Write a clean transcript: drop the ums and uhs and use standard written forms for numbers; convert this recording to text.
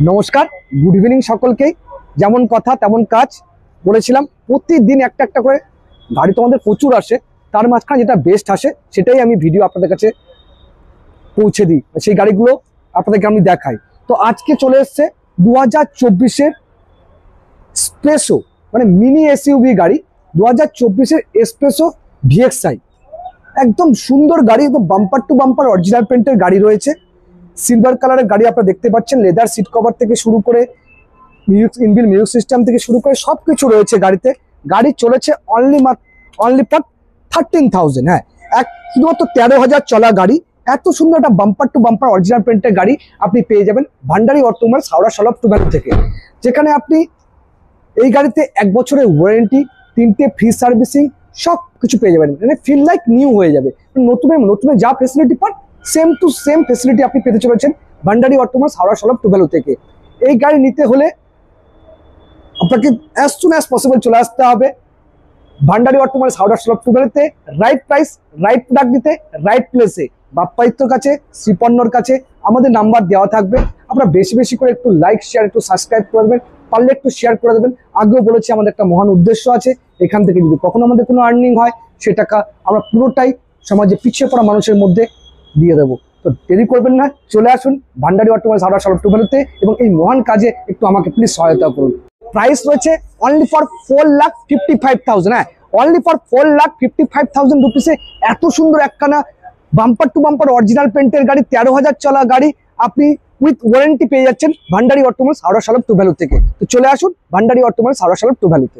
নমস্কার, good evening সকলকেই। যেমন কথা তেমন কাজ বলেছিলাম, প্রতিদিন একটা একটা করে গাড়ি তোমাদের প্রচুর আসে, তার মাঝখানে যেটা বেস্ট আসে সেটাই আমি ভিডিও আপনাদের কাছে পৌঁছে দিই, সেই গাড়িগুলো আপনাদেরকে আমি দেখাই। তো আজকে চলে এসছে 2024-এর এক্সপ্রেসো, মানে মিনি এসইউভি গাড়ি, 2024-এর এক্সপ্রেসো ভিএক্সআই। একদম সুন্দর গাড়ি, একদম বাম্পার টু বাম্পার অরিজিনাল পেন্টের গাড়ি রয়েছে। সিলভার কালারের গাড়ি আপনারা দেখতে পাচ্ছেন, লেদার সিট কভার থেকে শুরু করে ইনবিল্ট মিউজিক সিস্টেম থেকে শুরু করে সবকিছু রয়েছে গাড়িতে। গাড়ি চলেছে অনলি ফর 13,000। হ্যাঁ, শুধুমাত্র 13,000 চলা গাড়ি। এত সুন্দর একটা বাম্পার টু বাম্পার অরিজিনাল পেন্টের গাড়ি আপনি পেয়ে যাবেন Bhandari Automobiles, Howrah Solve to Value থেকে, যেখানে আপনি এই গাড়িতে 1 বছরের ওয়ারেন্টি, 3টে ফ্রি সার্ভিসিং, সব কিছু পেয়ে যাবেন। মানে ফিল লাইক নিউ হয়ে যাবে। নতুনে যা ফেসিলিটি পান, সেম টু সেম ফেসিলিটি আপনি পেতে চলেছেন Bhandari Automobiles, Howrah Solve to Value থেকে। এই গাড়ি নিতে হলে আপনাকে অ্যাজ সুন অ্যাজ পসিবল চলে আসতে হবে ভান্ডারি অটোমোবাইলস, হাওড়া সলভ টু ভ্যালুতে। রাইট প্রাইস, রাইট প্রোডাক্ট দিতে, রাইট প্লেসে বাপ্পাইত্যর কাছে, শ্রীপর্ণর কাছে আমাদের নাম্বার দেওয়া থাকবে। আপনারা বেশি বেশি করে একটু লাইক, শেয়ার, একটু সাবস্ক্রাইব করে দেবেন, পারলে একটু শেয়ার করে দেবেন। আগেও বলেছি আমাদের একটা মহান উদ্দেশ্য আছে, এখান থেকে যদি কখনো আমাদের কোনো আর্নিং হয়, সে টাকা আমরা পুরোটাই সমাজে পিছিয়ে পড়া মানুষের মধ্যে দিয়ে দেবো। তো দেরি করবেন না, চলে আসুন Bhandari Automobiles, Howrah Solve to ভ্যালুতে এবং এই মহান কাজে একটু আমাকে প্লিজ সহায়তা করুন। প্রাইস রয়েছে অনলি ফর 4,55,000। হ্যাঁ, অনলি ফর 4,55,000 রুপিসে এত সুন্দর একখানা বাম্পার টু বাম্পার অরিজিনাল পেন্টের গাড়ি, 13,000 চলা গাড়ি আপনি উইথ ওয়ারেন্টি পেয়ে যাচ্ছেন Bhandari Automobiles, Howrah Solve to Value থেকে। তো চলে আসুন Bhandari Automobiles, Howrah Solve to ভ্যালুতে।